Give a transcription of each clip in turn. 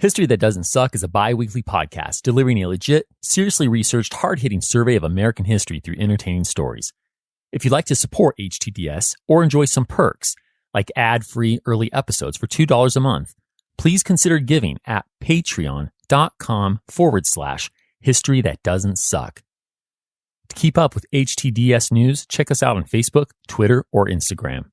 History That Doesn't Suck is a bi-weekly podcast delivering a legit, seriously researched, hard-hitting survey of American history through entertaining stories. If you'd like to support HTDS or enjoy some perks, like ad-free early episodes for $2 a month, please consider giving at patreon.com/History That Doesn't Suck. To keep up with HTDS news, check us out on Facebook, Twitter, or Instagram.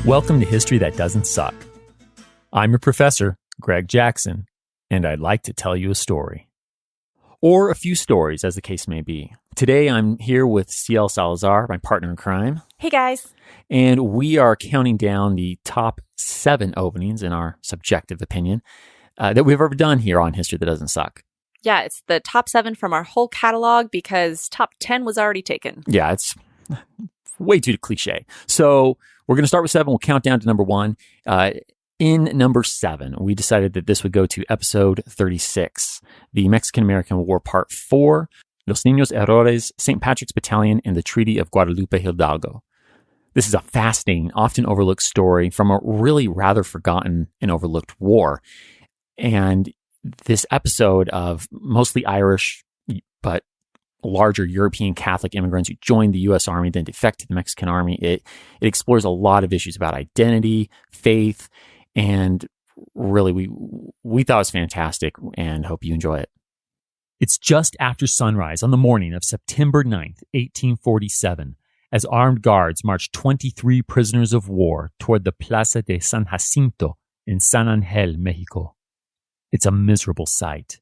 Welcome to History That Doesn't Suck. I'm your professor, Greg Jackson, and I'd like to tell you a story. Or a few stories, as the case may be. Today, I'm here with Cielle Salazar, my partner in crime. Hey, guys. And we are counting down the top 7 openings, in our subjective opinion, that we've ever done here on History That Doesn't Suck. Yeah, it's the top 7 from our whole catalog because top 10 was already taken. Yeah, it's way too cliche. So we're going to start with 7. We'll count down to number 1. In number 7, we decided that this would go to episode 36, the Mexican-American War Part 4, Los Niños Errores, St. Patrick's Battalion, and the Treaty of Guadalupe Hidalgo. This is a fascinating, often overlooked story from a really rather forgotten and overlooked war. And this episode of mostly Irish, but larger European Catholic immigrants who joined the U.S. Army, then defect to the Mexican Army, it explores a lot of issues about identity, faith, and really we thought it was fantastic and hope you enjoy it. It's just after sunrise on the morning of September 9th, 1847, as armed guards marched 23 prisoners of war toward the Plaza de San Jacinto in San Angel, Mexico. It's a miserable sight.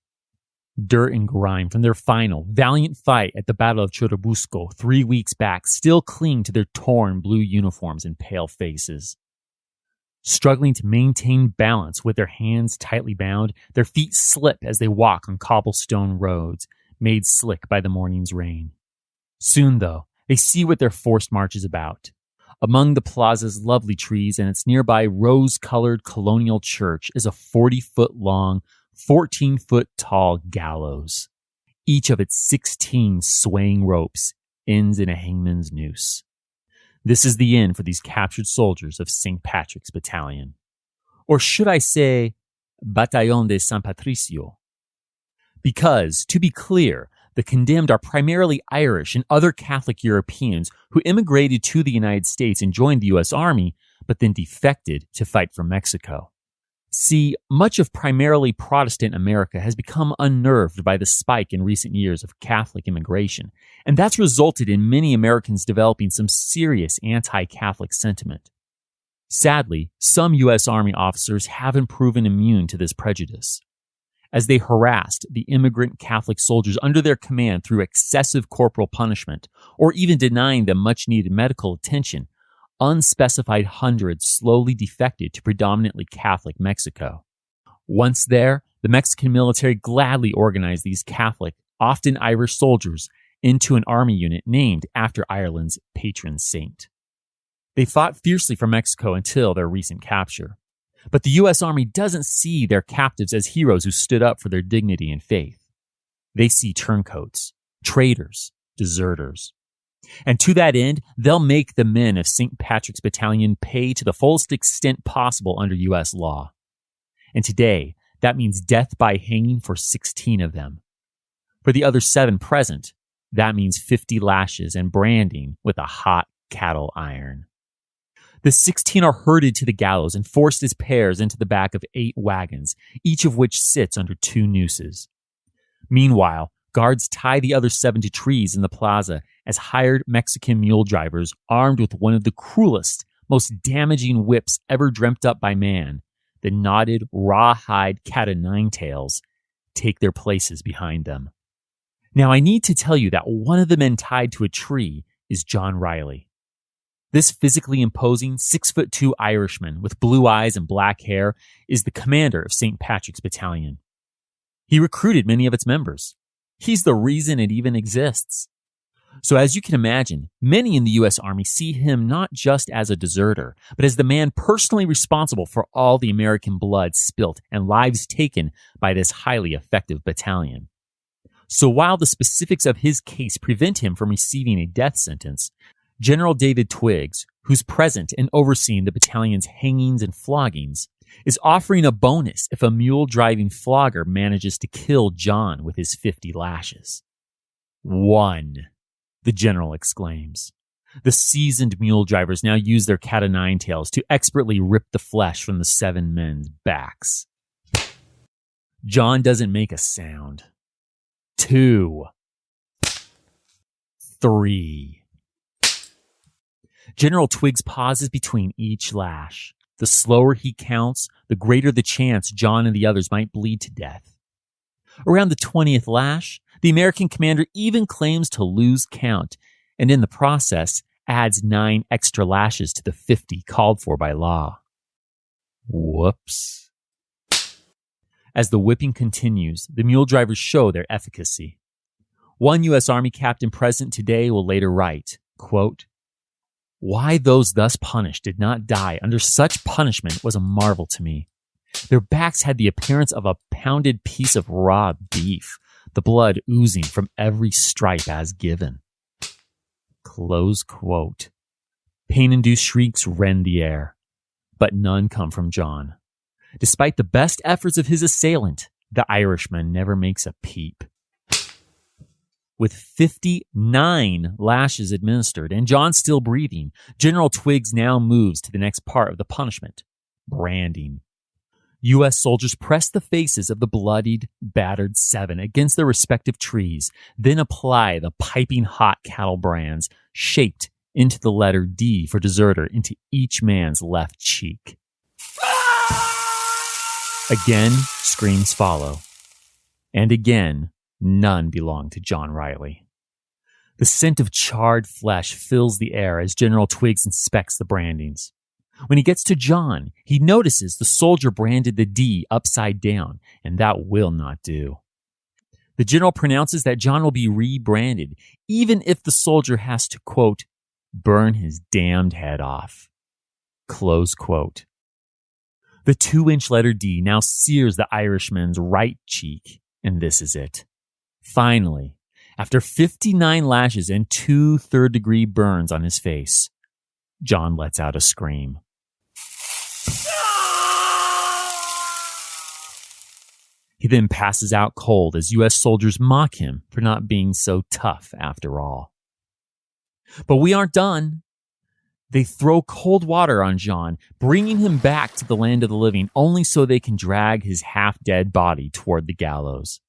Dirt and grime from their final, valiant fight at the Battle of Churubusco 3 weeks back still cling to their torn blue uniforms and pale faces. Struggling to maintain balance with their hands tightly bound, their feet slip as they walk on cobblestone roads, made slick by the morning's rain. Soon, though, they see what their forced march is about. Among the plaza's lovely trees and its nearby rose-colored colonial church is a 40-foot-long, 14-foot-tall gallows. Each of its 16 swaying ropes ends in a hangman's noose. This is the end for these captured soldiers of St. Patrick's Battalion. Or should I say, Battalion de San Patricio? Because, to be clear, the condemned are primarily Irish and other Catholic Europeans who immigrated to the United States and joined the U.S. Army, but then defected to fight for Mexico. See, much of primarily Protestant America has become unnerved by the spike in recent years of Catholic immigration, and that's resulted in many Americans developing some serious anti-Catholic sentiment. Sadly, some U.S. Army officers haven't proven immune to this prejudice. As they harassed the immigrant Catholic soldiers under their command through excessive corporal punishment, or even denying them much-needed medical attention, unspecified hundreds slowly defected to predominantly Catholic Mexico. Once there, the Mexican military gladly organized these Catholic, often Irish soldiers into an army unit named after Ireland's patron saint. They fought fiercely for Mexico until their recent capture. But the U.S. Army doesn't see their captives as heroes who stood up for their dignity and faith. They see turncoats, traitors, deserters. And to that end, they'll make the men of St. Patrick's Battalion pay to the fullest extent possible under U.S. law. And today, that means death by hanging for 16 of them. For the other 7 present, that means 50 lashes and branding with a hot cattle iron. The 16 are herded to the gallows and forced as pairs into the back of 8 wagons, each of which sits under 2 nooses. Meanwhile, guards tie the other 7 to trees in the plaza as hired Mexican mule drivers, armed with one of the cruelest, most damaging whips ever dreamt up by man, the knotted, rawhide cat-o'-nine-tails, take their places behind them. Now, I need to tell you that one of the men tied to a tree is John Riley. This physically imposing 6'2" Irishman with blue eyes and black hair is the commander of St. Patrick's Battalion. He recruited many of its members. He's the reason it even exists. So as you can imagine, many in the U.S. Army see him not just as a deserter, but as the man personally responsible for all the American blood spilt and lives taken by this highly effective battalion. So while the specifics of his case prevent him from receiving a death sentence, General David Twiggs, who's present and overseeing the battalion's hangings and floggings, is offering a bonus if a mule-driving flogger manages to kill John with his 50 lashes. 1, the general exclaims. The seasoned mule drivers now use their cat-o'-nine tails to expertly rip the flesh from the 7 men's backs. John doesn't make a sound. 2, 3. General Twiggs pauses between each lash. The slower he counts, the greater the chance John and the others might bleed to death. Around the 20th lash, the American commander even claims to lose count, and in the process adds 9 extra lashes to the 50 called for by law. Whoops. As the whipping continues, the mule drivers show their efficacy. One U.S. Army captain present today will later write, quote, "Why those thus punished did not die under such punishment was a marvel to me. Their backs had the appearance of a pounded piece of raw beef, the blood oozing from every stripe as given." Close quote. Pain-induced shrieks rend the air, but none come from John. Despite the best efforts of his assailant, the Irishman never makes a peep. With 59 lashes administered and John still breathing, General Twiggs now moves to the next part of the punishment, branding. U.S. soldiers press the faces of the bloodied, battered 7 against their respective trees, then apply the piping hot cattle brands shaped into the letter D for deserter into each man's left cheek. Again, screams follow. And again, none belong to John Riley. The scent of charred flesh fills the air as General Twiggs inspects the brandings. When he gets to John, he notices the soldier branded the D upside down, and that will not do. The general pronounces that John will be rebranded, even if the soldier has to, quote, "burn his damned head off." Close quote. The 2-inch letter D now sears the Irishman's right cheek, and this is it. Finally, after 59 lashes and 2 third-degree burns on his face, John lets out a scream. He then passes out cold as U.S. soldiers mock him for not being so tough after all. But we aren't done. They throw cold water on John, bringing him back to the land of the living, only so they can drag his half-dead body toward the gallows.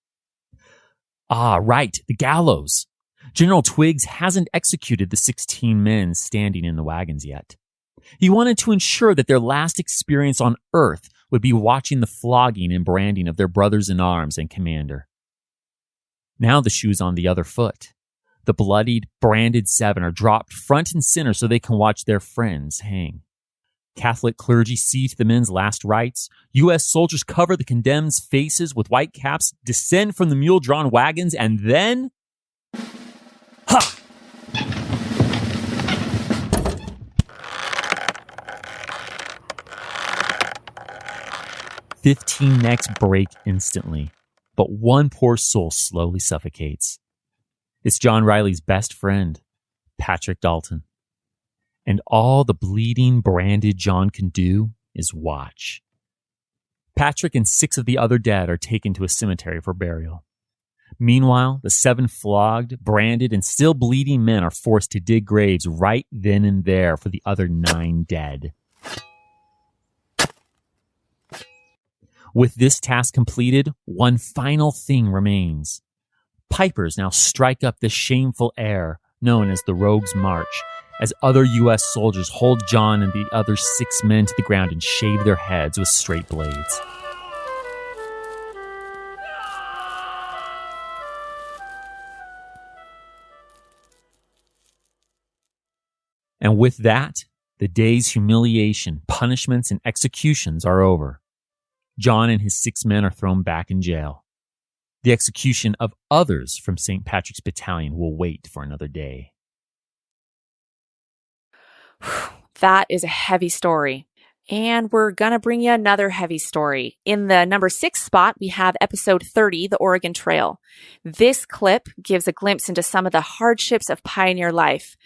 Ah, right, the gallows. General Twiggs hasn't executed the 16 men standing in the wagons yet. He wanted to ensure that their last experience on Earth would be watching the flogging and branding of their brothers-in-arms and commander. Now the shoe's on the other foot. The bloodied, branded 7 are dropped front and center so they can watch their friends hang. Catholic clergy see to the men's last rites. U.S. soldiers cover the condemned's faces with white caps, descend from the mule-drawn wagons, and then... Ha! "15 necks break instantly, but one poor soul slowly suffocates. It's John Riley's best friend, Patrick Dalton. And all the bleeding, branded John can do is watch. Patrick and 6 of the other dead are taken to a cemetery for burial. Meanwhile, the 7 flogged, branded, and still bleeding men are forced to dig graves right then and there for the other 9 dead. With this task completed, one final thing remains. Pipers now strike up the shameful air known as the Rogue's March, as other U.S. soldiers hold John and the other 6 men to the ground and shave their heads with straight blades. And with that, the day's humiliation, punishments, and executions are over. John and his 6 men are thrown back in jail. The execution of others from St. Patrick's Battalion will wait for another day. That is a heavy story. And we're going to bring you another heavy story. In the number 6 spot, we have episode 30, The Oregon Trail. This clip gives a glimpse into some of the hardships of pioneer life.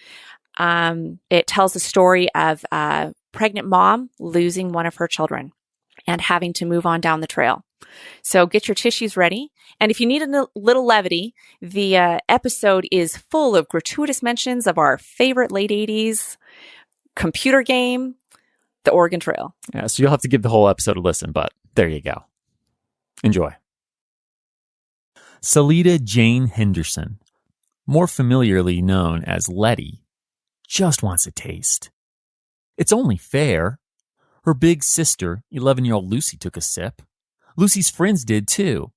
It tells the story of a pregnant mom losing one of her children and having to move on down the trail. So get your tissues ready. And if you need a little levity, the episode is full of gratuitous mentions of our favorite late 80s computer game, The Oregon Trail. Yeah, so you'll have to give the whole episode a listen, but there you go. Enjoy. Salida Jane Henderson, more familiarly known as Letty, just wants a taste. It's only fair. Her big sister, 11-year-old Lucy, took a sip. Lucy's friends did too.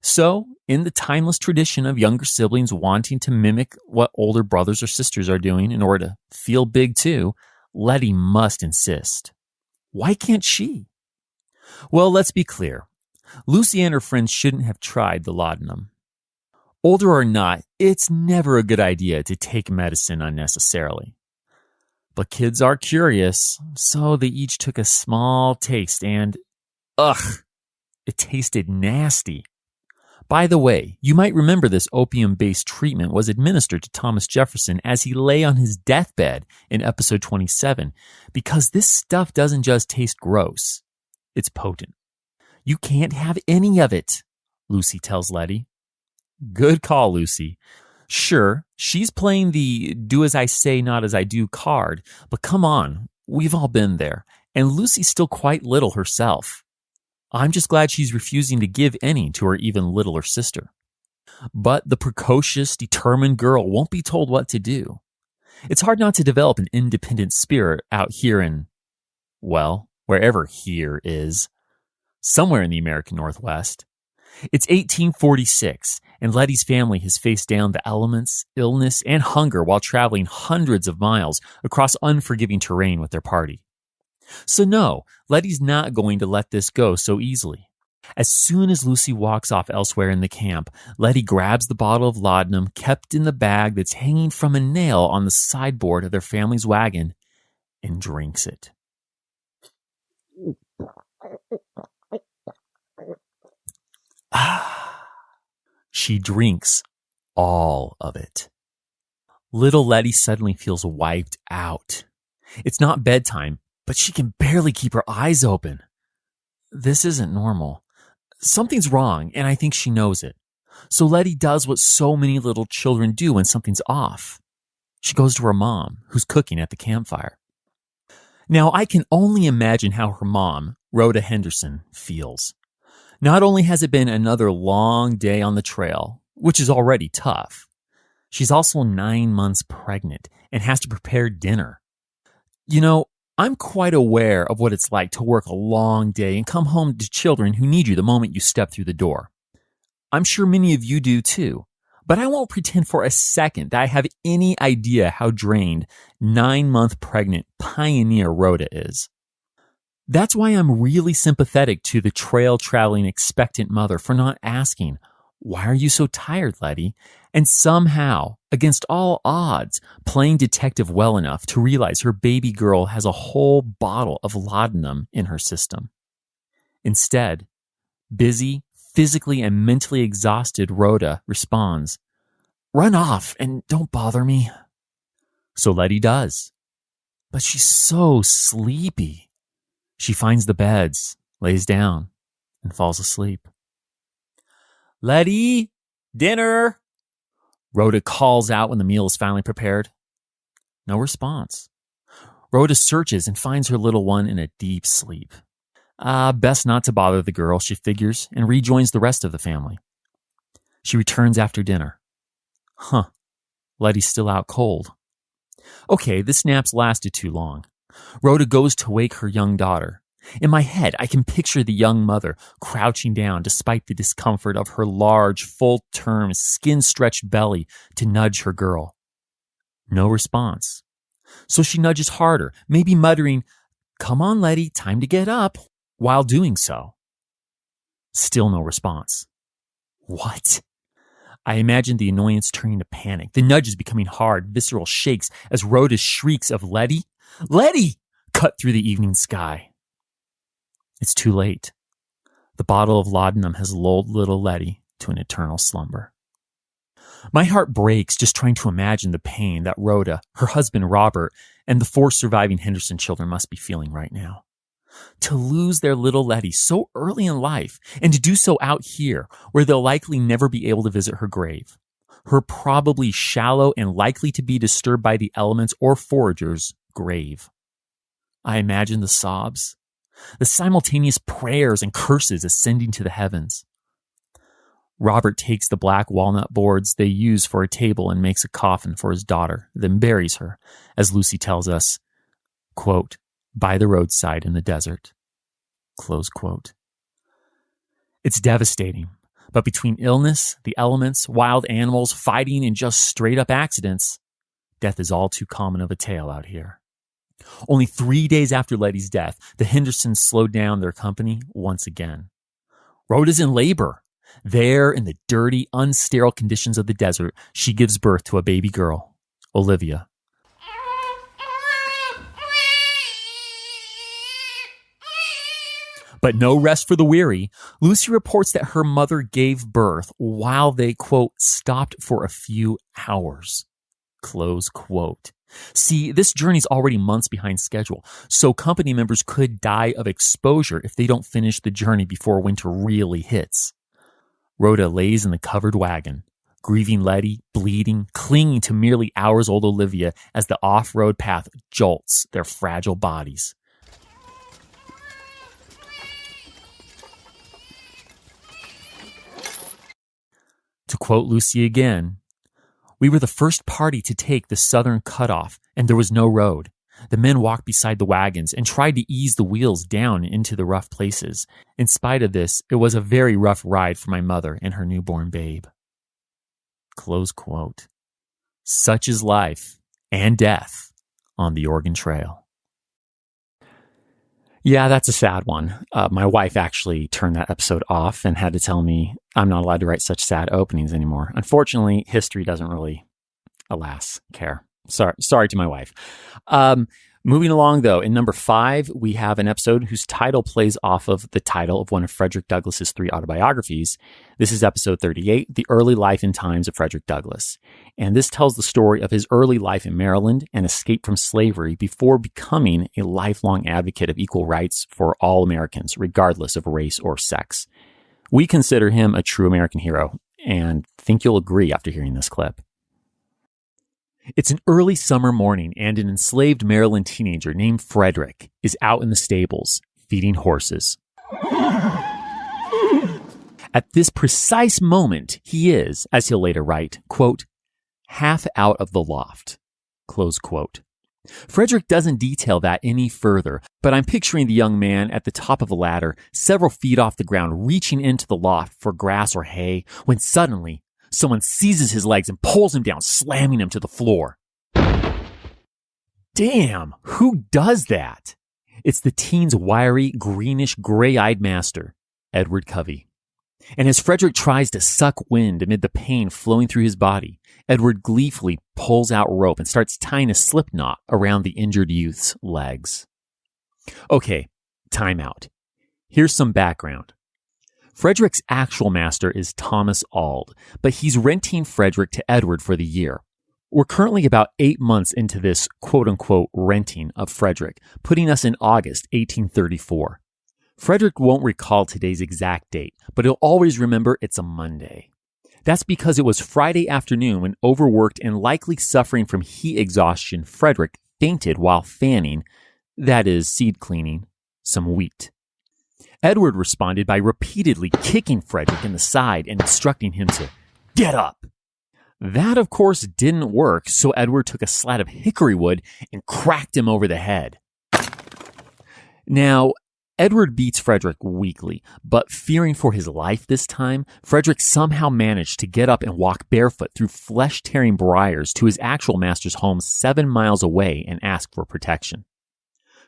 So, in the timeless tradition of younger siblings wanting to mimic what older brothers or sisters are doing in order to feel big too, Letty must insist. Why can't she? Well, let's be clear. Lucy and her friends shouldn't have tried the laudanum. Older or not, it's never a good idea to take medicine unnecessarily. But kids are curious, so they each took a small taste and, it tasted nasty. By the way, you might remember this opium-based treatment was administered to Thomas Jefferson as he lay on his deathbed in episode 27, because this stuff doesn't just taste gross, it's potent. You can't have any of it, Lucy tells Letty. Good call, Lucy. Sure, she's playing the do as I say, not as I do card, but come on, we've all been there, and Lucy's still quite little herself. I'm just glad she's refusing to give any to her even littler sister. But the precocious, determined girl won't be told what to do. It's hard not to develop an independent spirit out here in, well, wherever here is. Somewhere in the American Northwest. It's 1846, and Letty's family has faced down the elements, illness, and hunger while traveling hundreds of miles across unforgiving terrain with their party. So no, Letty's not going to let this go so easily. As soon as Lucy walks off elsewhere in the camp, Letty grabs the bottle of laudanum kept in the bag that's hanging from a nail on the sideboard of their family's wagon and drinks it. She drinks all of it. Little Letty suddenly feels wiped out. It's not bedtime, but she can barely keep her eyes open. This isn't normal. Something's wrong, and I think she knows it. So Letty does what so many little children do when something's off. She goes to her mom, who's cooking at the campfire. Now, I can only imagine how her mom, Rhoda Henderson, feels. Not only has it been another long day on the trail, which is already tough, she's also 9 months pregnant and has to prepare dinner. You know, I'm quite aware of what it's like to work a long day and come home to children who need you the moment you step through the door. I'm sure many of you do too, but I won't pretend for a second that I have any idea how drained 9-month pregnant pioneer Rhoda is. That's why I'm really sympathetic to the trail-traveling expectant mother for not asking, "Why are you so tired, Letty?" and somehow, against all odds, playing detective well enough to realize her baby girl has a whole bottle of laudanum in her system. Instead, busy, physically and mentally exhausted Rhoda responds, "Run off and don't bother me." So Letty does. But she's so sleepy. She finds the beds, lays down, and falls asleep. "Letty, dinner!" Rhoda calls out when the meal is finally prepared. No response. Rhoda searches and finds her little one in a deep sleep. Best not to bother the girl, she figures, and rejoins the rest of the family. She returns after dinner. Letty's still out cold. Okay, this nap's lasted too long. Rhoda goes to wake her young daughter. In my head, I can picture the young mother crouching down despite the discomfort of her large, full-term, skin-stretched belly to nudge her girl. No response. So she nudges harder, maybe muttering, "Come on, Letty, time to get up," while doing so. Still no response. What? I imagine the annoyance turning to panic, the nudges becoming hard, visceral shakes as Rhoda shrieks of Letty. "Letty, cut through the evening sky. It's too late. The bottle of laudanum has lulled little Letty to an eternal slumber. My heart breaks just trying to imagine the pain that Rhoda, her husband Robert, and the 4 surviving Henderson children must be feeling right now. To lose their little Letty so early in life, and to do so out here, where they'll likely never be able to visit her grave. Her probably shallow and likely to be disturbed by the elements or foragers' grave. I imagine the sobs, the simultaneous prayers and curses ascending to the heavens. Robert takes the black walnut boards they use for a table and makes a coffin for his daughter, then buries her, as Lucy tells us, quote, by the roadside in the desert, close quote. It's devastating, but between illness, the elements, wild animals, fighting, and just straight-up accidents, death is all too common of a tale out here. Only 3 days after Letty's death, the Hendersons slowed down their company once again. Rhoda's in labor. There, in the dirty, unsterile conditions of the desert, she gives birth to a baby girl, Olivia. But no rest for the weary. Lucy reports that her mother gave birth while they, quote, stopped for a few hours, close quote. See, this journey's already months behind schedule, so company members could die of exposure if they don't finish the journey before winter really hits. Rhoda lays in the covered wagon, grieving Letty, bleeding, clinging to merely hours-old Olivia as the off-road path jolts their fragile bodies. To quote Lucy again, we were the first party to take the southern cutoff, and there was no road. The men walked beside the wagons and tried to ease the wheels down into the rough places. In spite of this, it was a very rough ride for my mother and her newborn babe. Close quote. Such is life and death on the Oregon Trail. Yeah, that's a sad one. My wife actually turned that episode off and had to tell me I'm not allowed to write such sad openings anymore. Unfortunately, history doesn't really, alas, care. Sorry to my wife. Moving along, though, in number 5, we have an episode whose title plays off of the title of one of Frederick Douglass's 3 autobiographies. This is episode 38, The Early Life and Times of Frederick Douglass. And this tells the story of his early life in Maryland and escape from slavery before becoming a lifelong advocate of equal rights for all Americans, regardless of race or sex. We consider him a true American hero, and think you'll agree after hearing this clip. It's an early summer morning, and an enslaved Maryland teenager named Frederick is out in the stables feeding horses. At this precise moment, he is, as he'll later write, quote, half out of the loft, close quote. Frederick doesn't detail that any further, but I'm picturing the young man at the top of a ladder, several feet off the ground, reaching into the loft for grass or hay, when suddenly someone seizes his legs and pulls him down, slamming him to the floor. Damn, who does that? It's the teen's wiry, greenish, gray-eyed master, Edward Covey. And as Frederick tries to suck wind amid the pain flowing through his body, Edward gleefully pulls out rope and starts tying a slip knot around the injured youth's legs. Okay, time out. Here's some background. Frederick's actual master is Thomas Auld, but he's renting Frederick to Edward for the year. We're currently about 8 months into this quote-unquote renting of Frederick, putting us in August 1834. Frederick won't recall today's exact date, but he'll always remember it's a Monday. That's because it was Friday afternoon when overworked and likely suffering from heat exhaustion, Frederick fainted while fanning, that is, seed cleaning, some wheat. Edward responded by repeatedly kicking Frederick in the side and instructing him to get up. That, of course, didn't work, so Edward took a slat of hickory wood and cracked him over the head. Now, Edward beats Frederick weakly, but fearing for his life this time, Frederick somehow managed to get up and walk barefoot through flesh-tearing briars to his actual master's home 7 miles away and ask for protection.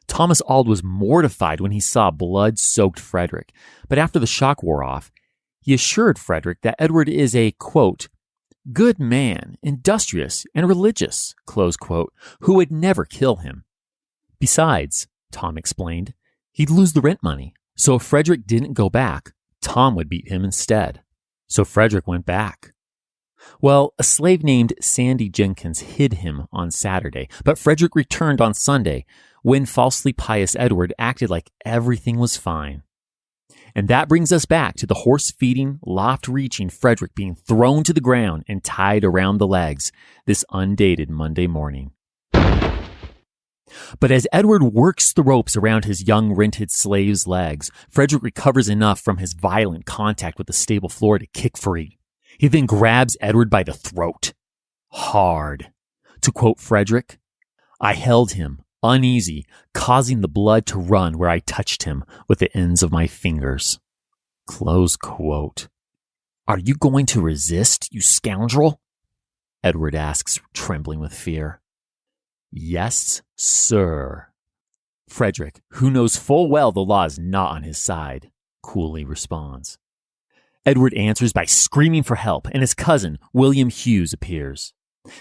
Thomas Auld was mortified when he saw blood-soaked Frederick, but after the shock wore off, he assured Frederick that Edward is a, quote, good man, industrious and religious, close quote, who would never kill him. Besides, Tom explained. He'd lose the rent money, so if Frederick didn't go back, Tom would beat him instead. So Frederick went back. Well, a slave named Sandy Jenkins hid him on Saturday, but Frederick returned on Sunday when falsely pious Edward acted like everything was fine. And that brings us back to the horse-feeding, loft-reaching Frederick being thrown to the ground and tied around the legs this undated Monday morning. But as Edward works the ropes around his young rented slave's legs, Frederick recovers enough from his violent contact with the stable floor to kick free. He then grabs Edward by the throat. Hard. To quote Frederick, "I held him, uneasy, causing the blood to run where I touched him with the ends of my fingers." Close quote. "Are you going to resist, you scoundrel?" Edward asks, trembling with fear. "Yes, sir." Frederick, who knows full well the law is not on his side, coolly responds. Edward answers by screaming for help, and his cousin, William Hughes, appears.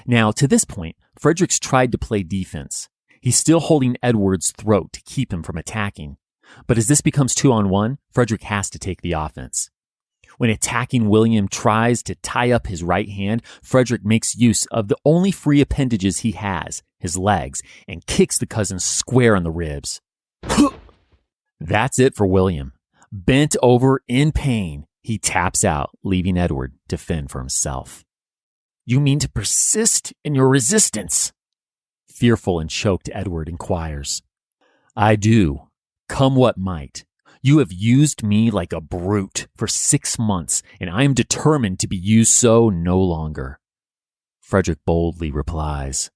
Now, to this point, Frederick's tried to play defense. He's still holding Edward's throat to keep him from attacking. But as this becomes 2-on-1, Frederick has to take the offense. When attacking William tries to tie up his right hand, Frederick makes use of the only free appendages he has, his legs, and kicks the cousin square on the ribs. That's it for William. Bent over in pain, he taps out, leaving Edward to fend for himself. "You mean to persist in your resistance?" Fearful and choked, Edward inquires. "I do, come what might. You have used me like a brute for 6 months, and I am determined to be used so no longer." Frederick boldly replies.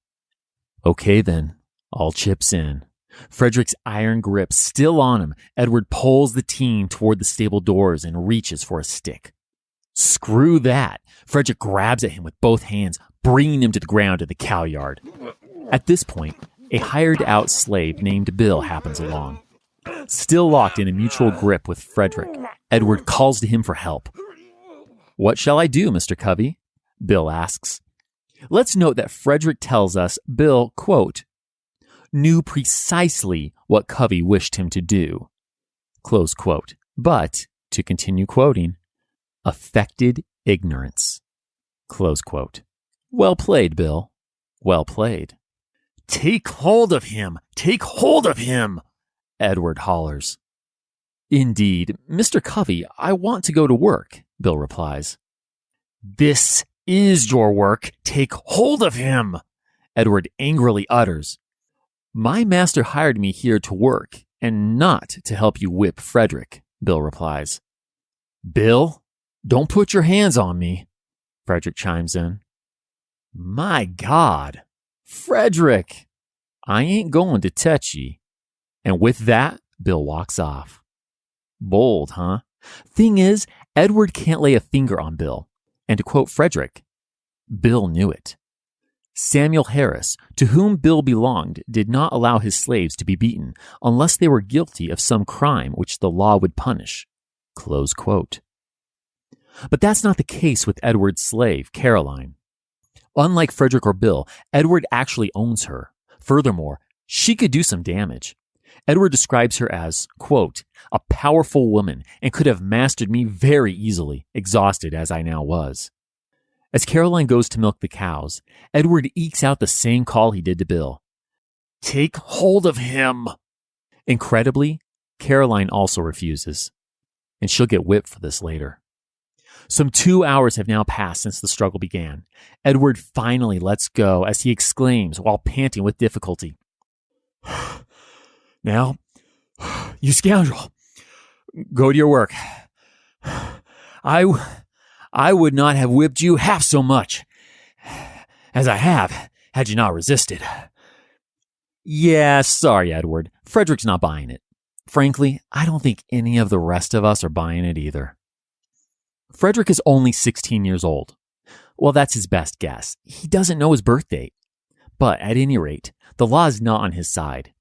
"Okay then, all chips in." Frederick's iron grip still on him, Edward pulls the team toward the stable doors and reaches for a stick. Screw that! Frederick grabs at him with both hands, bringing him to the ground in the cow yard. At this point, a hired-out slave named Bill happens along. Still locked in a mutual grip with Frederick, Edward calls to him for help. "What shall I do, Mr. Covey?" Bill asks. Let's note that Frederick tells us Bill, quote, "knew precisely what Covey wished him to do," close quote. But, to continue quoting, "affected ignorance," close quote. Well played, Bill. Well played. "Take hold of him! Take hold of him!" Edward hollers. "Indeed, Mr. Covey, I want to go to work," Bill replies. "This is your work. Take hold of him!" Edward angrily utters. "My master hired me here to work and not to help you whip Frederick," Bill replies. "Bill, don't put your hands on me," Frederick chimes in. "My God, Frederick, I ain't going to touch ye." And with that, Bill walks off. Bold, huh? Thing is, Edward can't lay a finger on Bill. And to quote Frederick, Bill knew it. Samuel Harris, to whom Bill belonged, did not allow his slaves to be beaten unless they were guilty of some crime which the law would punish. Close quote. But that's not the case with Edward's slave, Caroline. Unlike Frederick or Bill, Edward actually owns her. Furthermore, she could do some damage. Edward describes her as, quote, "a powerful woman and could have mastered me very easily, exhausted as I now was." As Caroline goes to milk the cows, Edward ekes out the same call he did to Bill. "Take hold of him!" Incredibly, Caroline also refuses, and she'll get whipped for this later. Some 2 hours have now passed since the struggle began. Edward finally lets go as he exclaims while panting with difficulty, "Now, you scoundrel, go to your work. I would not have whipped you half so much as I have had you not resisted." "Yeah, sorry, Edward. Frederick's not buying it. Frankly, I don't think any of the rest of us are buying it either." Frederick is only 16 years old. Well, that's his best guess. He doesn't know his birth date. But at any rate, the law is not on his side.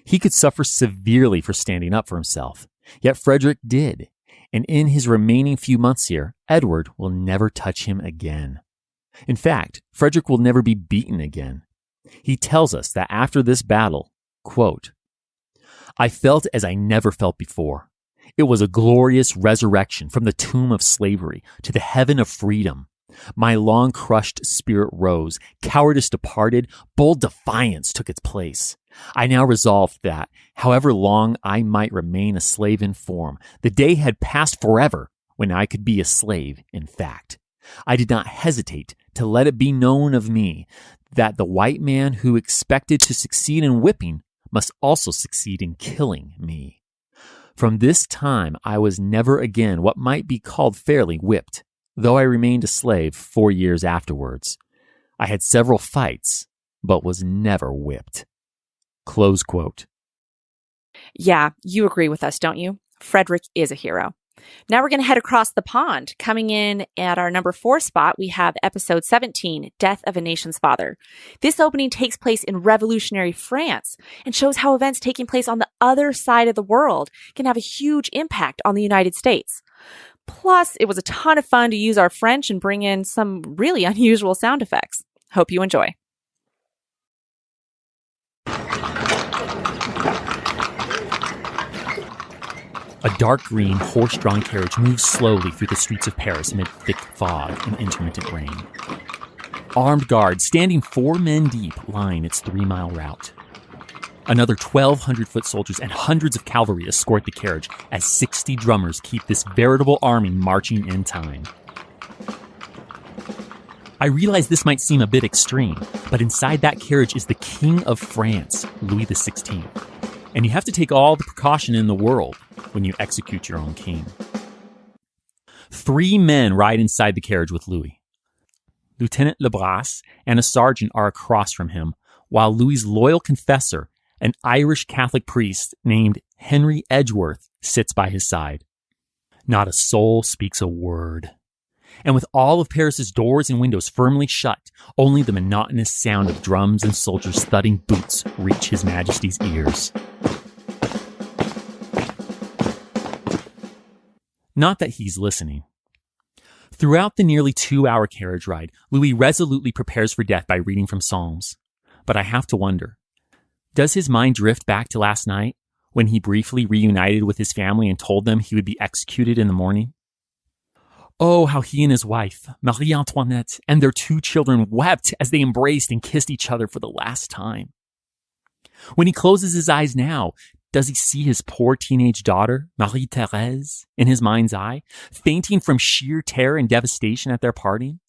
He could suffer severely for standing up for himself. Yet Frederick did. And in his remaining few months here, Edward will never touch him again. In fact, Frederick will never be beaten again. He tells us that after this battle, quote, I felt as I never felt before. It was a glorious resurrection from the tomb of slavery to the heaven of freedom. My long-crushed spirit rose, cowardice departed, bold defiance took its place. I now resolved that, however long I might remain a slave in form, the day had passed forever when I could be a slave in fact. I did not hesitate to let it be known of me that the white man who expected to succeed in whipping must also succeed in killing me. From this time, I was never again what might be called fairly whipped, though I remained a slave 4 years afterwards. I had several fights, but was never whipped. Close quote. Yeah, you agree with us, don't you? Frederick is a hero. Now we're going to head across the pond. Coming in at our number 4 spot, we have episode 17, Death of a Nation's Father. This opening takes place in revolutionary France and shows how events taking place on the other side of the world can have a huge impact on the United States. Plus, it was a ton of fun to use our French and bring in some really unusual sound effects. Hope you enjoy. A dark green, horse-drawn carriage moves slowly through the streets of Paris amid thick fog and intermittent rain. Armed guards, standing 4 men deep, line its 3-mile route. Another 1,200 foot soldiers and hundreds of cavalry escort the carriage as 60 drummers keep this veritable army marching in time. I realize this might seem a bit extreme, but inside that carriage is the King of France, Louis XVI. And you have to take all the precaution in the world when you execute your own king. 3 men ride inside the carriage with Louis. Lieutenant Lebras and a sergeant are across from him, while Louis's loyal confessor, an Irish Catholic priest named Henry Edgeworth, sits by his side. Not a soul speaks a word. And with all of Paris's doors and windows firmly shut, only the monotonous sound of drums and soldiers' thudding boots reach His Majesty's ears. Not that he's listening. Throughout the nearly 2-hour carriage ride, Louis resolutely prepares for death by reading from Psalms. But I have to wonder, does his mind drift back to last night when he briefly reunited with his family and told them he would be executed in the morning? Oh, how he and his wife, Marie Antoinette, and their 2 children wept as they embraced and kissed each other for the last time. When he closes his eyes now, does he see his poor teenage daughter, Marie-Thérèse, in his mind's eye, fainting from sheer terror and devastation at their parting?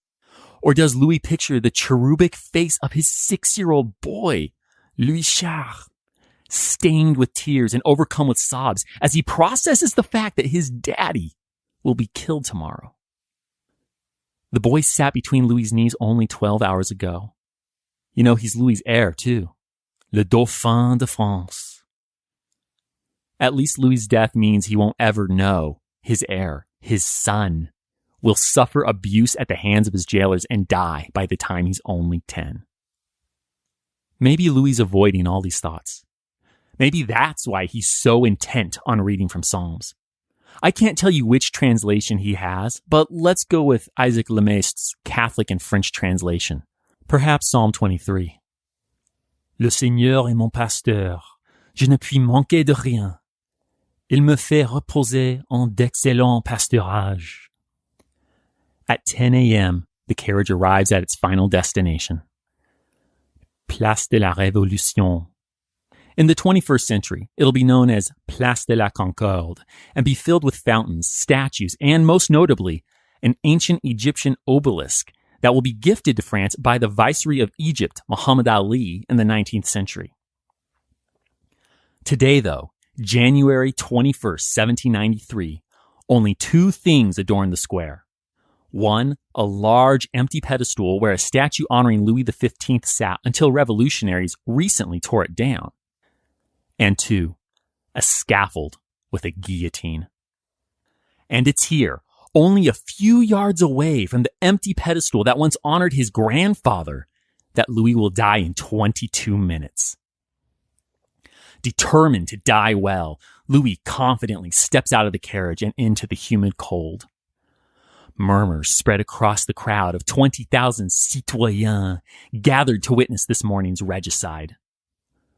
Or does Louis picture the cherubic face of his 6-year-old boy, Louis XVI, stained with tears and overcome with sobs as he processes the fact that his daddy will be killed tomorrow? The boy sat between Louis's knees only 12 hours ago. You know, he's Louis's heir, too. Le Dauphin de France. At least Louis's death means he won't ever know his heir, his son, will suffer abuse at the hands of his jailers and die by the time he's only 10. Maybe Louis is avoiding all these thoughts. Maybe that's why he's so intent on reading from Psalms. I can't tell you which translation he has, but let's go with Isaac Lemaistre's Catholic and French translation. Perhaps Psalm 23. Le Seigneur est mon pasteur. Je ne puis manquer de rien. Il me fait reposer en d'excellents pâturages. At 10 a.m., the carriage arrives at its final destination. Place de la Révolution. In the 21st century, it'll be known as Place de la Concorde and be filled with fountains, statues, and most notably, an ancient Egyptian obelisk that will be gifted to France by the Viceroy of Egypt, Muhammad Ali, in the 19th century. Today, though, January 21st, 1793, only 2 things adorn the square. 1, a large empty pedestal where a statue honoring Louis XV sat until revolutionaries recently tore it down. And 2, a scaffold with a guillotine. And it's here, only a few yards away from the empty pedestal that once honored his grandfather, that Louis will die in 22 minutes. Determined to die well, Louis confidently steps out of the carriage and into the humid cold. Murmurs spread across the crowd of 20,000 citoyens gathered to witness this morning's regicide.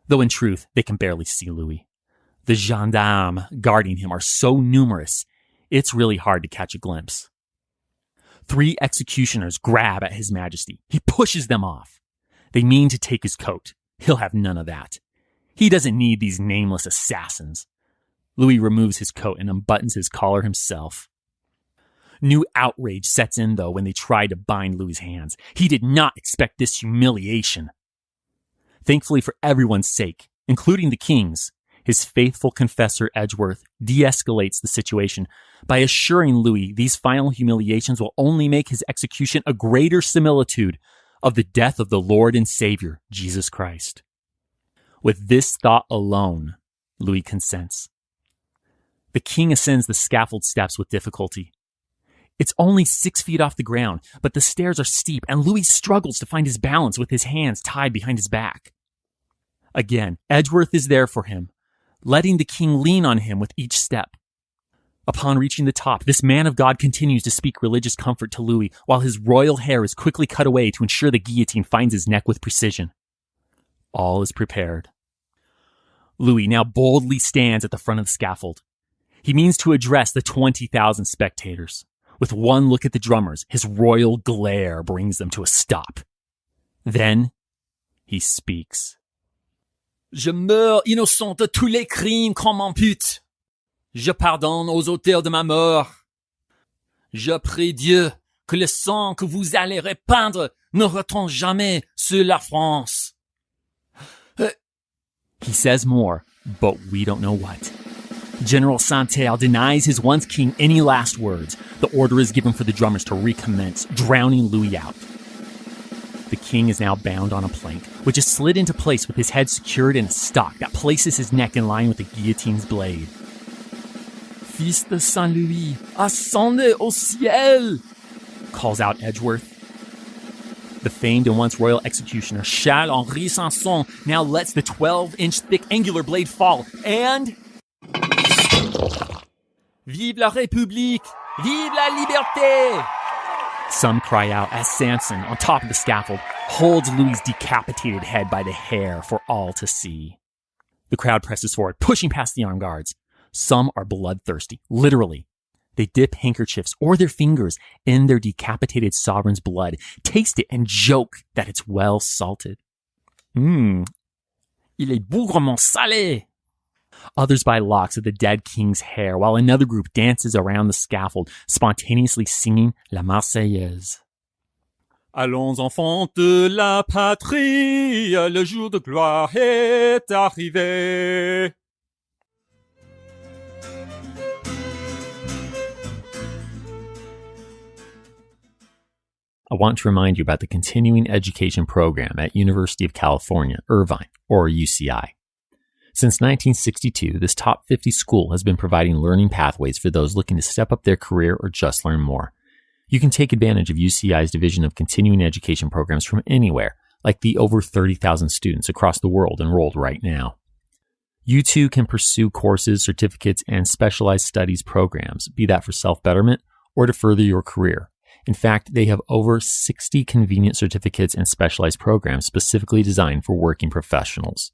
Though in truth, they can barely see Louis. The gendarmes guarding him are so numerous, it's really hard to catch a glimpse. 3 executioners grab at His Majesty. He pushes them off. They mean to take his coat. He'll have none of that. He doesn't need these nameless assassins. Louis removes his coat and unbuttons his collar himself. New outrage sets in, though, when they try to bind Louis's hands. He did not expect this humiliation. Thankfully for everyone's sake, including the king's, his faithful confessor Edgeworth de-escalates the situation by assuring Louis these final humiliations will only make his execution a greater similitude of the death of the Lord and Savior, Jesus Christ. With this thought alone, Louis consents. The king ascends the scaffold steps with difficulty. It's only 6 feet off the ground, but the stairs are steep and Louis struggles to find his balance with his hands tied behind his back. Again, Edgeworth is there for him, letting the king lean on him with each step. Upon reaching the top, this man of God continues to speak religious comfort to Louis while his royal hair is quickly cut away to ensure the guillotine finds his neck with precision. All is prepared. Louis now boldly stands at the front of the scaffold. He means to address the 20,000 spectators. With one look at the drummers, his royal glare brings them to a stop. Then he speaks. Je meurs innocent de tous les crimes qu'on m'impute. Je pardonne aux auteurs de ma mort. Je prie Dieu que le sang que vous allez répandre ne retombe jamais sur la France. He says more, but we don't know what. General Santerre denies his once king any last words. The order is given for the drummers to recommence, drowning Louis out. The king is now bound on a plank, which is slid into place with his head secured in a stock that places his neck in line with the guillotine's blade. Fils de Saint-Louis, ascendez au ciel, calls out Edgeworth. The famed and once royal executioner Charles-Henri Sanson now lets the 12-inch thick angular blade fall, and... Vive la République! Vive la liberté! Some cry out as Sanson, on top of the scaffold, holds Louis's decapitated head by the hair for all to see. The crowd presses forward, pushing past the armed guards. Some are bloodthirsty, literally. They dip handkerchiefs or their fingers in their decapitated sovereign's blood, taste it, and joke that it's well salted. Il est bougrement salé! Others buy locks of the dead king's hair, while another group dances around the scaffold, spontaneously singing La Marseillaise. Allons enfants de la patrie, le jour de gloire est arrivé. I want to remind you about the continuing education program at University of California, Irvine, or UCI. Since 1962, this top 50 school has been providing learning pathways for those looking to step up their career or just learn more. You can take advantage of UCI's division of continuing education programs from anywhere, like the over 30,000 students across the world enrolled right now. You too can pursue courses, certificates, and specialized studies programs, be that for self-betterment or to further your career. In fact, they have over 60 convenient certificates and specialized programs specifically designed for working professionals.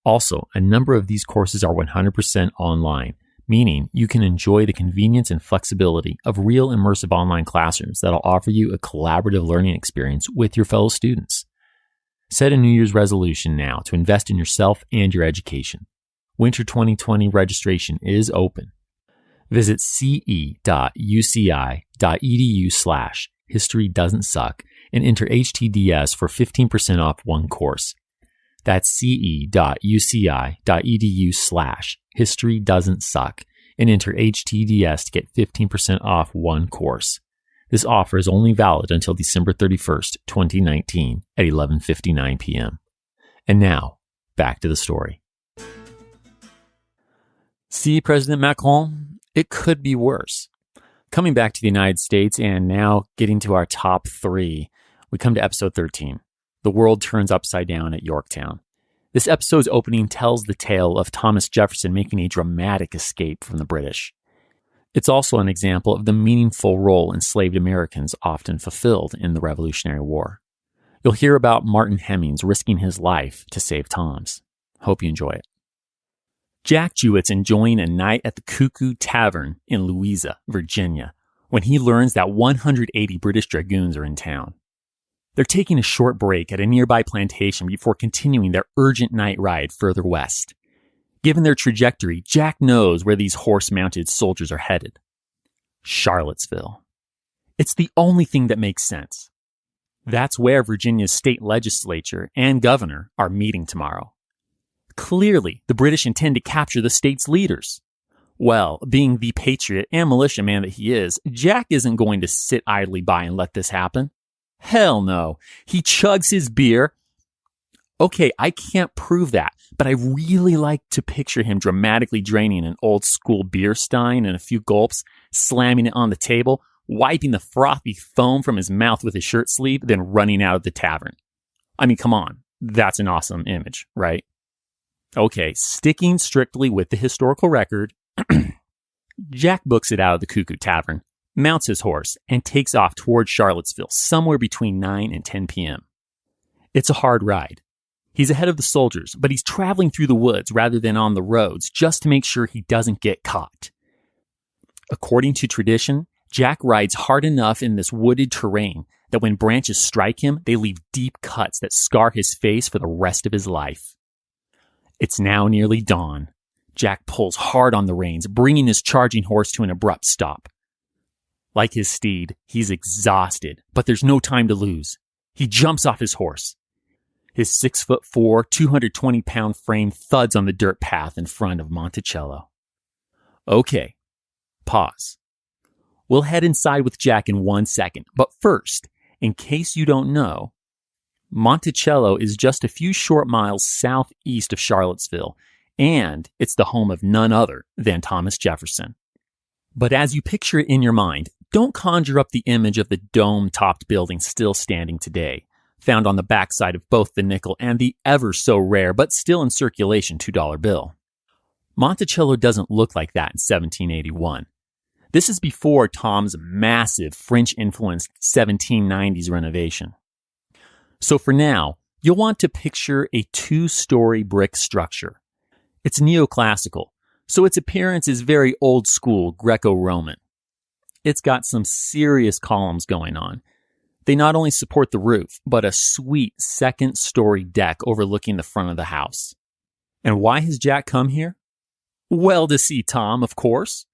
Also, a number of these courses are 100% online, meaning you can enjoy the convenience and flexibility of real immersive online classrooms that'll offer you a collaborative learning experience with your fellow students. Set a New Year's resolution now to invest in yourself and your education. Winter 2020 registration is open. Visit ce.uci.edu/history-doesn't-suck and enter HTDS for 15% off one course. That's ce.uci.edu/history-doesn't-suck and enter HTDS to get 15% off one course. This offer is only valid until December 31st, 2019 at 11:59 p.m. And now, back to the story. See, President Macron, it could be worse. Coming back to the United States and now getting to our top 3, we come to episode 13. The world turns upside down at Yorktown. This episode's opening tells the tale of Thomas Jefferson making a dramatic escape from the British. It's also an example of the meaningful role enslaved Americans often fulfilled in the Revolutionary War. You'll hear about Martin Hemmings risking his life to save Tom's. Hope you enjoy it. Jack Jewett's enjoying a night at the Cuckoo Tavern in Louisa, Virginia, when he learns that 180 British dragoons are in town. They're taking a short break at a nearby plantation before continuing their urgent night ride further west. Given their trajectory, Jack knows where these horse-mounted soldiers are headed. Charlottesville. It's the only thing that makes sense. That's where Virginia's state legislature and governor are meeting tomorrow. Clearly, the British intend to capture the state's leaders. Well, being the patriot and militiaman that he is, Jack isn't going to sit idly by and let this happen. Hell no. He chugs his beer. Okay, I can't prove that, but I really like to picture him dramatically draining an old school beer stein in a few gulps, slamming it on the table, wiping the frothy foam from his mouth with his shirt sleeve, then running out of the tavern. I mean, come on. That's an awesome image, right? Okay, sticking strictly with the historical record, Jack books it out of the Cuckoo Tavern, mounts his horse, and takes off toward Charlottesville somewhere between 9 and 10 p.m. It's a hard ride. He's ahead of the soldiers, but he's traveling through the woods rather than on the roads just to make sure he doesn't get caught. According to tradition, Jack rides hard enough in this wooded terrain that when branches strike him, they leave deep cuts that scar his face for the rest of his life. It's now nearly dawn. Jack pulls hard on the reins, bringing his charging horse to an abrupt stop. Like his steed, he's exhausted, but there's no time to lose. He jumps off his horse. His 6'4", 220-pound frame thuds on the dirt path in front of Monticello. Okay, pause. We'll head inside with Jack in 1 second, but first, in case you don't know, Monticello is just a few short miles southeast of Charlottesville, and it's the home of none other than Thomas Jefferson. But as you picture it in your mind, don't conjure up the image of the dome-topped building still standing today, found on the backside of both the nickel and the ever-so-rare but still in circulation $2 bill. Monticello doesn't look like that in 1781. This is before Tom's massive French-influenced 1790s renovation. So for now, you'll want to picture a 2-story brick structure. It's neoclassical, so its appearance is very old-school Greco-Roman. It's got some serious columns going on. They not only support the roof, but a sweet second-story deck overlooking the front of the house. And why has Jack come here? Well, to see Tom, of course.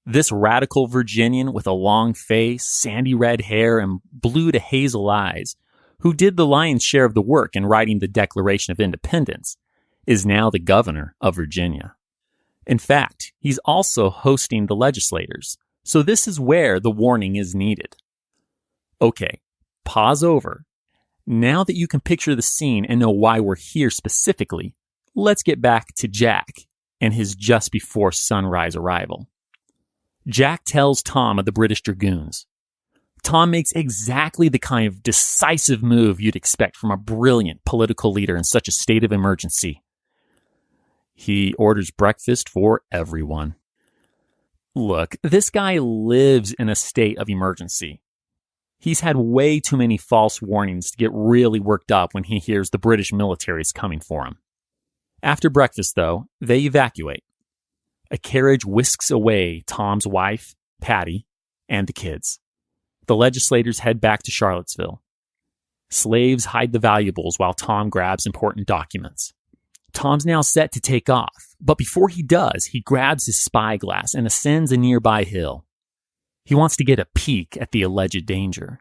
This radical Virginian with a long face, sandy red hair, and blue to hazel eyes, who did the lion's share of the work in writing the Declaration of Independence, is now the governor of Virginia. In fact, he's also hosting the legislators, so this is where the warning is needed. Okay, pause over. Now that you can picture the scene and know why we're here specifically, let's get back to Jack and his just before sunrise arrival. Jack tells Tom of the British dragoons. Tom makes exactly the kind of decisive move you'd expect from a brilliant political leader in such a state of emergency. He orders breakfast for everyone. Look, this guy lives in a state of emergency. He's had way too many false warnings to get really worked up when he hears the British military is coming for him. After breakfast, though, they evacuate. A carriage whisks away Tom's wife, Patty, and the kids. The legislators head back to Charlottesville. Slaves hide the valuables while Tom grabs important documents. Tom's now set to take off, but before he does, he grabs his spyglass and ascends a nearby hill. He wants to get a peek at the alleged danger.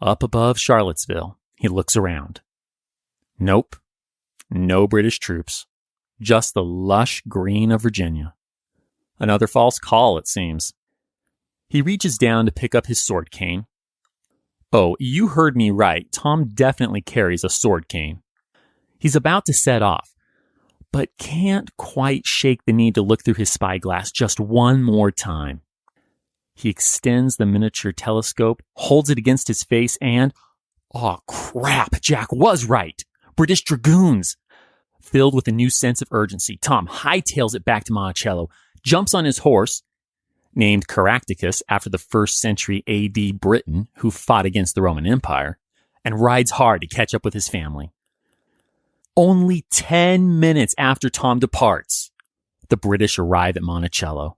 Up above Charlottesville, he looks around. Nope, no British troops, just the lush green of Virginia. Another false call, it seems. He reaches down to pick up his sword cane. Oh, you heard me right. Tom definitely carries a sword cane. He's about to set off, but can't quite shake the need to look through his spyglass just one more time. He extends the miniature telescope, holds it against his face, and... oh, crap! Jack was right! British dragoons! Filled with a new sense of urgency, Tom hightails it back to Monticello, jumps on his horse, named Caractacus after the 1st century A.D. Briton who fought against the Roman Empire, and rides hard to catch up with his family. Only 10 minutes after Tom departs, the British arrive at Monticello.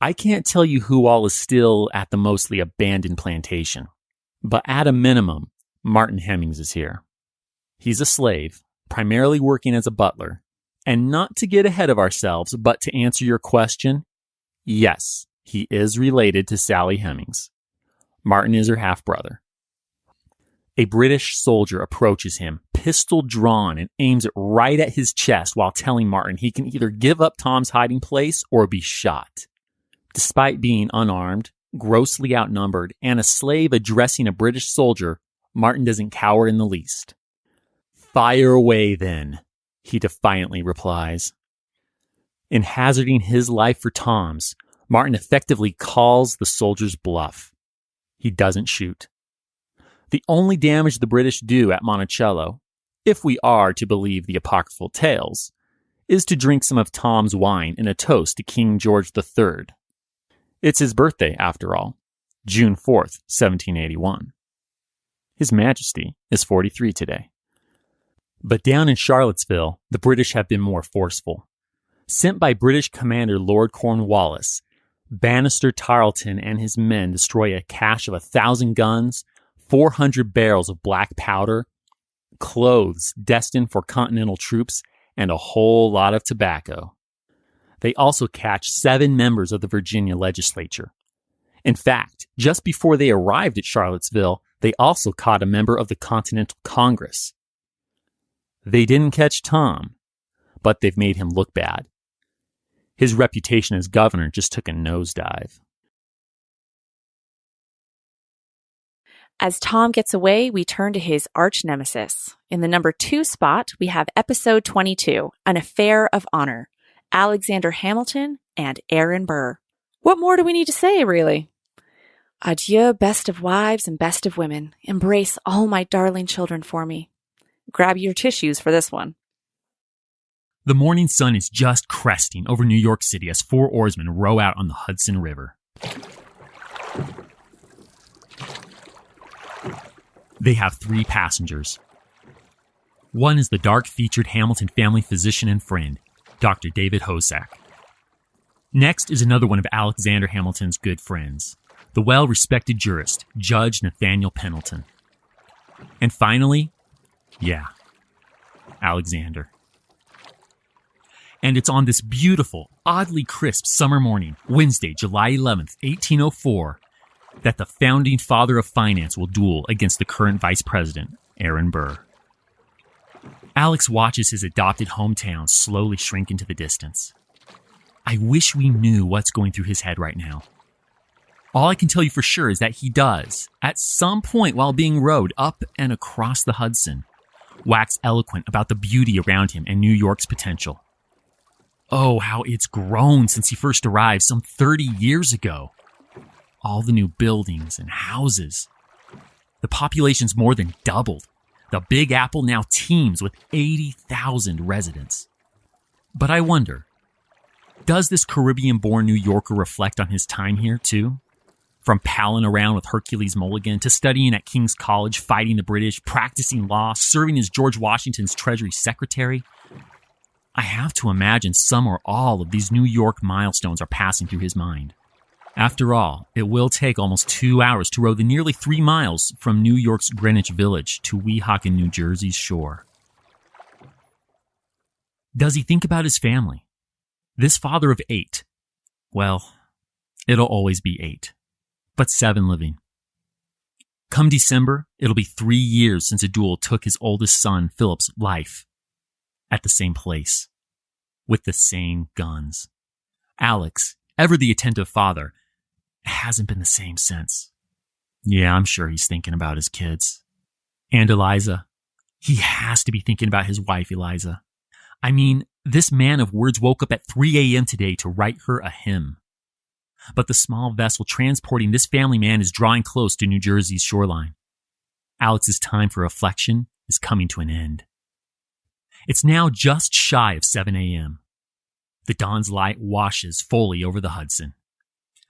I can't tell you who all is still at the mostly abandoned plantation, but at a minimum, Martin Hemmings is here. He's a slave, primarily working as a butler. And not to get ahead of ourselves, but to answer your question, yes, he is related to Sally Hemings. Martin is her half-brother. A British soldier approaches him, pistol drawn, and aims it right at his chest while telling Martin he can either give up Tom's hiding place or be shot. Despite being unarmed, grossly outnumbered, and a slave addressing a British soldier, Martin doesn't cower in the least. "Fire away, then," he defiantly replies. In hazarding his life for Tom's, Martin effectively calls the soldier's bluff. He doesn't shoot. The only damage the British do at Monticello, if we are to believe the apocryphal tales, is to drink some of Tom's wine in a toast to King George III. It's his birthday, after all, June 4th, 1781. His Majesty is 43 today. But down in Charlottesville, the British have been more forceful. Sent by British Commander Lord Cornwallis, Bannister Tarleton and his men destroy a cache of 1,000 guns, 400 barrels of black powder, clothes destined for Continental troops, and a whole lot of tobacco. They also catch 7 members of the Virginia legislature. In fact, just before they arrived at Charlottesville, they also caught a member of the Continental Congress. They didn't catch Tom, but they've made him look bad. His reputation as governor just took a nosedive. As Tom gets away, we turn to his arch nemesis. In the number 2 spot, we have episode 22, An Affair of Honor, Alexander Hamilton and Aaron Burr. What more do we need to say, really? Adieu, best of wives and best of women. Embrace all my darling children for me. Grab your tissues for this one. The morning sun is just cresting over New York City as 4 oarsmen row out on the Hudson River. They have 3 passengers. One is the dark-featured Hamilton family physician and friend, Dr. David Hosack. Next is another one of Alexander Hamilton's good friends, the well-respected jurist, Judge Nathaniel Pendleton. And finally, Alexander. And it's on this beautiful, oddly crisp summer morning, Wednesday, July 11th, 1804, that the founding father of finance will duel against the current vice president, Aaron Burr. Alex watches his adopted hometown slowly shrink into the distance. I wish we knew what's going through his head right now. All I can tell you for sure is that he does, at some point while being rowed up and across the Hudson, wax eloquent about the beauty around him and New York's potential. Oh, how it's grown since he first arrived some 30 years ago. All the new buildings and houses. The population's more than doubled. The Big Apple now teems with 80,000 residents. But I wonder, does this Caribbean-born New Yorker reflect on his time here, too? From palling around with Hercules Mulligan to studying at King's College, fighting the British, practicing law, serving as George Washington's Treasury Secretary. I have to imagine some or all of these New York milestones are passing through his mind. After all, it will take almost 2 hours to row the nearly 3 miles from New York's Greenwich Village to Weehawken, New Jersey's shore. Does he think about his family? This father of 8. Well, it'll always be 8. But 7 living. Come December, it'll be 3 years since a duel took his oldest son, Philip's, life. At the same place. With the same guns. Alex, ever the attentive father, hasn't been the same since. Yeah, I'm sure he's thinking about his kids. And Eliza. He has to be thinking about his wife, Eliza. I mean, this man of words woke up at 3 a.m. today to write her a hymn. But the small vessel transporting this family man is drawing close to New Jersey's shoreline. Alex's time for reflection is coming to an end. It's now just shy of 7 a.m. The dawn's light washes fully over the Hudson.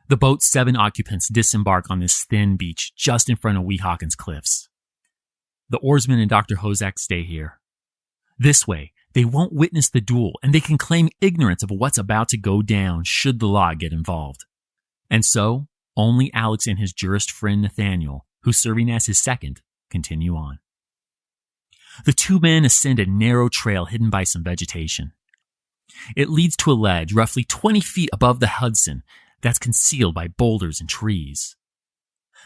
The boat's 7 occupants disembark on this thin beach just in front of Weehawken's cliffs. The oarsman and Dr. Hosack stay here. This way, They won't witness the duel, and they can claim ignorance of what's about to go down should the law get involved. And so, only Alex and his jurist friend Nathaniel, who's serving as his second, continue on. The two men ascend a narrow trail hidden by some vegetation. It leads to a ledge roughly 20 feet above the Hudson that's concealed by boulders and trees.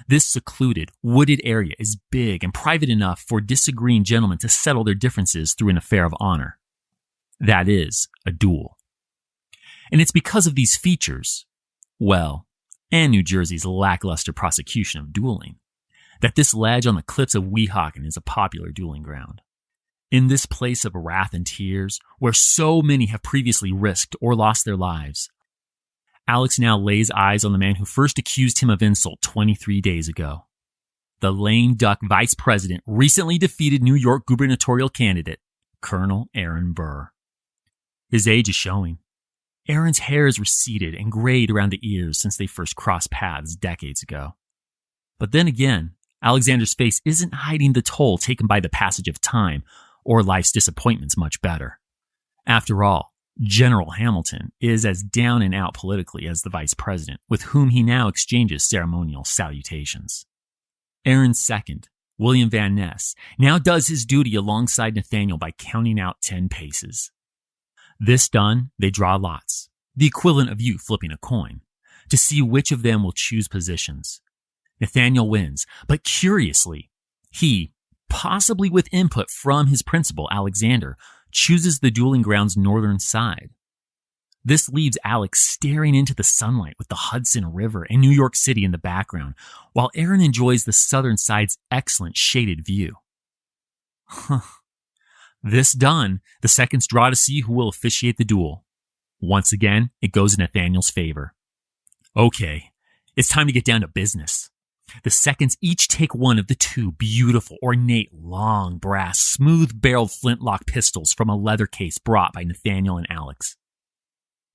This secluded, wooded area is big and private enough for disagreeing gentlemen to settle their differences through an affair of honor. That is, a duel. And it's because of these features, and New Jersey's lackluster prosecution of dueling, that this ledge on the cliffs of Weehawken is a popular dueling ground. In this place of wrath and tears, where so many have previously risked or lost their lives, Alex now lays eyes on the man who first accused him of insult 23 days ago. The lame duck vice president recently defeated New York gubernatorial candidate, Colonel Aaron Burr. His age is showing. Aaron's hair is receded and grayed around the ears since they first crossed paths decades ago. But then again, Alexander's face isn't hiding the toll taken by the passage of time or life's disappointments much better. After all, General Hamilton is as down and out politically as the vice president, with whom he now exchanges ceremonial salutations. Aaron's second, William Van Ness, now does his duty alongside Nathaniel by counting out 10 paces. This done, they draw lots, the equivalent of you flipping a coin, to see which of them will choose positions. Nathaniel wins, but curiously, he, possibly with input from his principal, Alexander, chooses the dueling ground's northern side. This leaves Alex staring into the sunlight with the Hudson River and New York City in the background, while Aaron enjoys the southern side's excellent shaded view. This done, the seconds draw to see who will officiate the duel. Once again, it goes in Nathaniel's favor. Okay, it's time to get down to business. The seconds each take one of the two beautiful, ornate, long, brass, smooth-barreled flintlock pistols from a leather case brought by Nathaniel and Alex.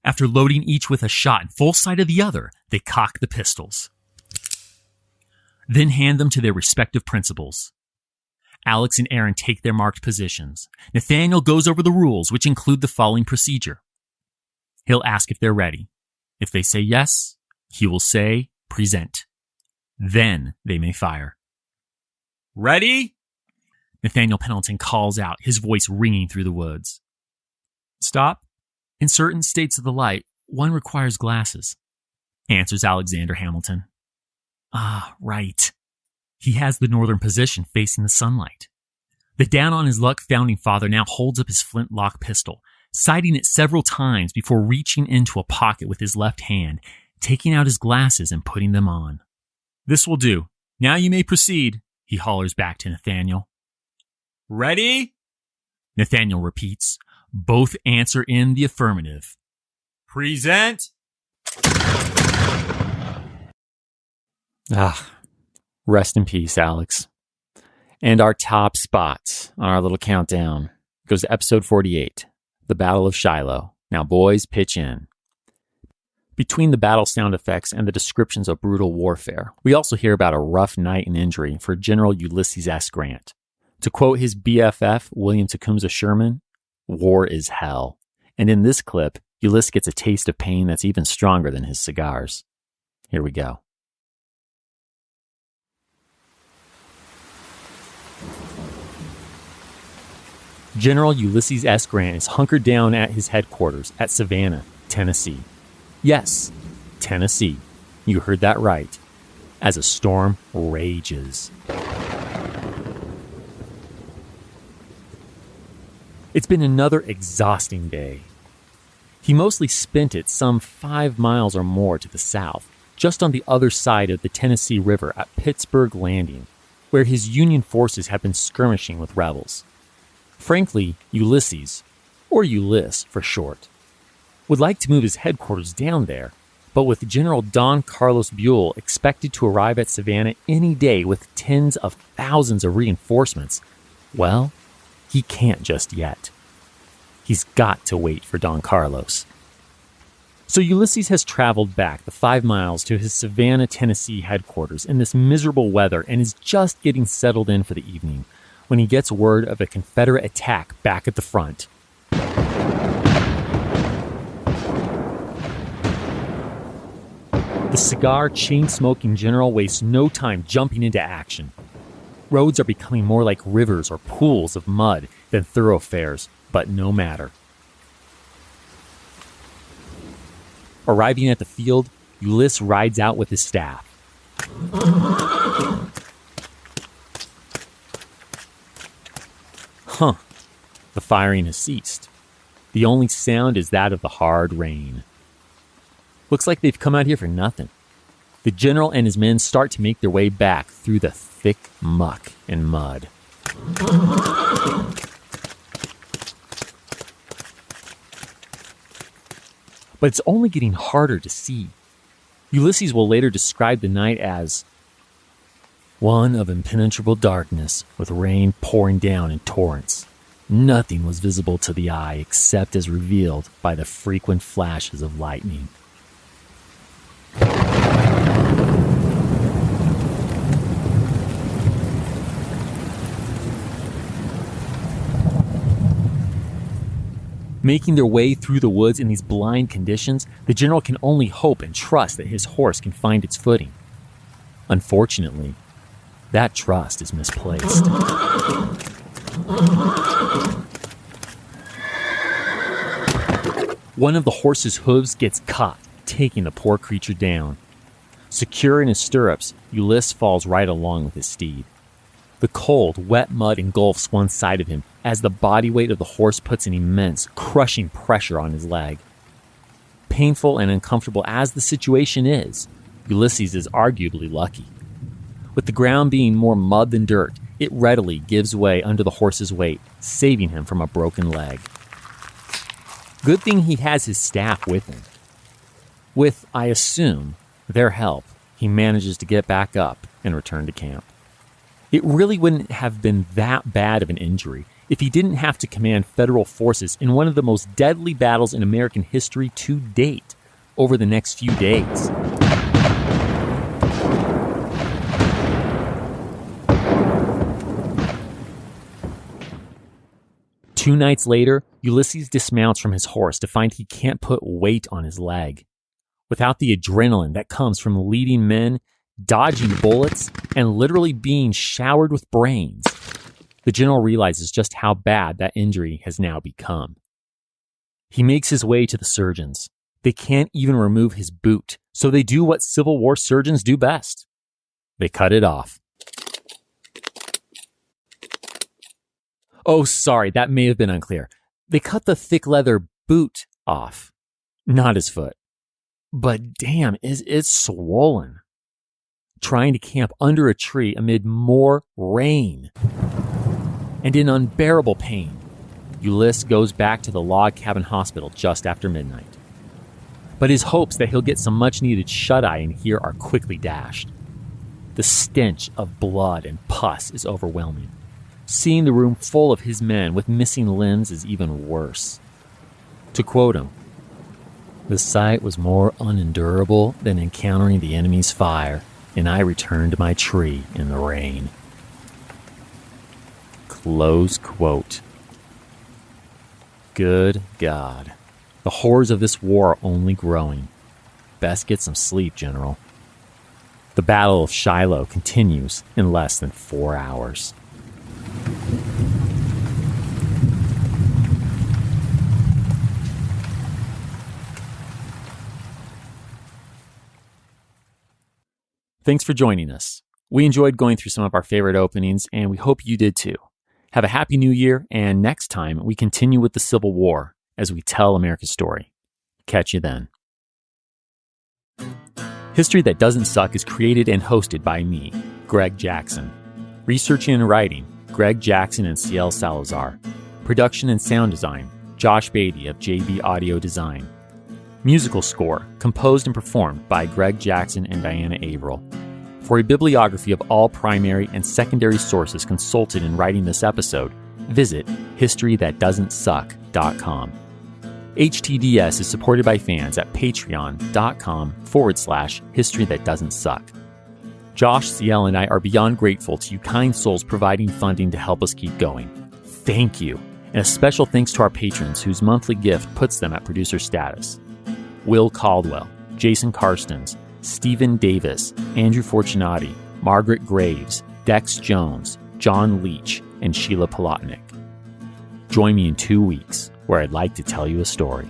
After loading each with a shot in full sight of the other, they cock the pistols. Then hand them to their respective principals. Alex and Aaron take their marked positions. Nathaniel goes over the rules, which include the following procedure. He'll ask if they're ready. If they say yes, he will say, present. Then they may fire. Ready? Nathaniel Pendleton calls out, his voice ringing through the woods. Stop. In certain states of the light, one requires glasses, answers Alexander Hamilton. Ah, right. He has the northern position facing the sunlight. The down-on-his-luck founding father now holds up his flintlock pistol, sighting it several times before reaching into a pocket with his left hand, taking out his glasses and putting them on. This will do. Now you may proceed, he hollers back to Nathaniel. Ready? Nathaniel repeats. Both answer in the affirmative. Present. Rest in peace, Alex. And our top spots on our little countdown goes to episode 48, the Battle of Shiloh. Now, boys, pitch in. Between the battle sound effects and the descriptions of brutal warfare, we also hear about a rough night and injury for General Ulysses S. Grant. To quote his BFF, William Tecumseh Sherman, war is hell. And in this clip, Ulysses gets a taste of pain that's even stronger than his cigars. Here we go. General Ulysses S. Grant is hunkered down at his headquarters at Savannah, Tennessee. Yes, Tennessee. You heard that right. As a storm rages. It's been another exhausting day. He mostly spent it some 5 miles or more to the south, just on the other side of the Tennessee River at Pittsburgh Landing, where his Union forces had been skirmishing with rebels. Frankly, Ulysses, or Ulyss for short, would like to move his headquarters down there, but with General Don Carlos Buell expected to arrive at Savannah any day with tens of thousands of reinforcements, well, he can't just yet. He's got to wait for Don Carlos. So Ulysses has traveled back the 5 miles to his Savannah, Tennessee headquarters in this miserable weather and is just getting settled in for the evening when he gets word of a Confederate attack back at the front. The cigar chain-smoking general wastes no time jumping into action. Roads are becoming more like rivers or pools of mud than thoroughfares, but no matter. Arriving at the field, Ulysses rides out with his staff. The firing has ceased. The only sound is that of the hard rain. Looks like they've come out here for nothing. The general and his men start to make their way back through the thick muck and mud. But it's only getting harder to see. Ulysses will later describe the night as one of impenetrable darkness, with rain pouring down in torrents. Nothing was visible to the eye except as revealed by the frequent flashes of lightning. Making their way through the woods in these blind conditions, the general can only hope and trust that his horse can find its footing. Unfortunately, that trust is misplaced. One of the horse's hooves gets caught, taking the poor creature down. Secure in his stirrups, Ulysses falls right along with his steed. The cold, wet mud engulfs one side of him as the body weight of the horse puts an immense, crushing pressure on his leg. Painful and uncomfortable as the situation is, Ulysses is arguably lucky. With the ground being more mud than dirt, it readily gives way under the horse's weight, saving him from a broken leg. Good thing he has his staff with him. With, I assume, their help, he manages to get back up and return to camp. It really wouldn't have been that bad of an injury if he didn't have to command federal forces in one of the most deadly battles in American history to date over the next few days. Two nights later, Ulysses dismounts from his horse to find he can't put weight on his leg. Without the adrenaline that comes from leading men, dodging bullets, and literally being showered with brains, the general realizes just how bad that injury has now become. He makes his way to the surgeons. They can't even remove his boot, so they do what Civil War surgeons do best. They cut it off. Oh, sorry, that may have been unclear. They cut the thick leather boot off, not his foot. But damn, is it swollen. Trying to camp under a tree amid more rain. And in unbearable pain, Ulysses goes back to the log cabin hospital just after midnight. But his hopes that he'll get some much-needed shut-eye in here are quickly dashed. The stench of blood and pus is overwhelming. Seeing the room full of his men with missing limbs is even worse. To quote him, "The sight was more unendurable than encountering the enemy's fire, and I returned to my tree in the rain." Close quote. Good God. The horrors of this war are only growing. Best get some sleep, General. The Battle of Shiloh continues in less than 4 hours. Thanks for joining us. We enjoyed going through some of our favorite openings, and we hope you did too. Have a happy new year, and next time we continue with the Civil War as we tell America's story. Catch you then. History That Doesn't Suck is created and hosted by me, Greg Jackson. Researching and writing, Greg Jackson and Cielle Salazar. Production and sound design, Josh Beatty of JB Audio Design. Musical score, composed and performed by Greg Jackson and Diana Averill. For a bibliography of all primary and secondary sources consulted in writing this episode, visit historythatdoesn'tsuck.com. HTDS is supported by fans at patreon.com/historythatdoesn'tsuck. Josh, Cielle, and I are beyond grateful to you kind souls providing funding to help us keep going. Thank you. And a special thanks to our patrons whose monthly gift puts them at producer status. Will Caldwell, Jason Karstens, Stephen Davis, Andrew Fortunati, Margaret Graves, Dex Jones, John Leach, and Sheila Polotnik. Join me in 2 weeks where I'd like to tell you a story.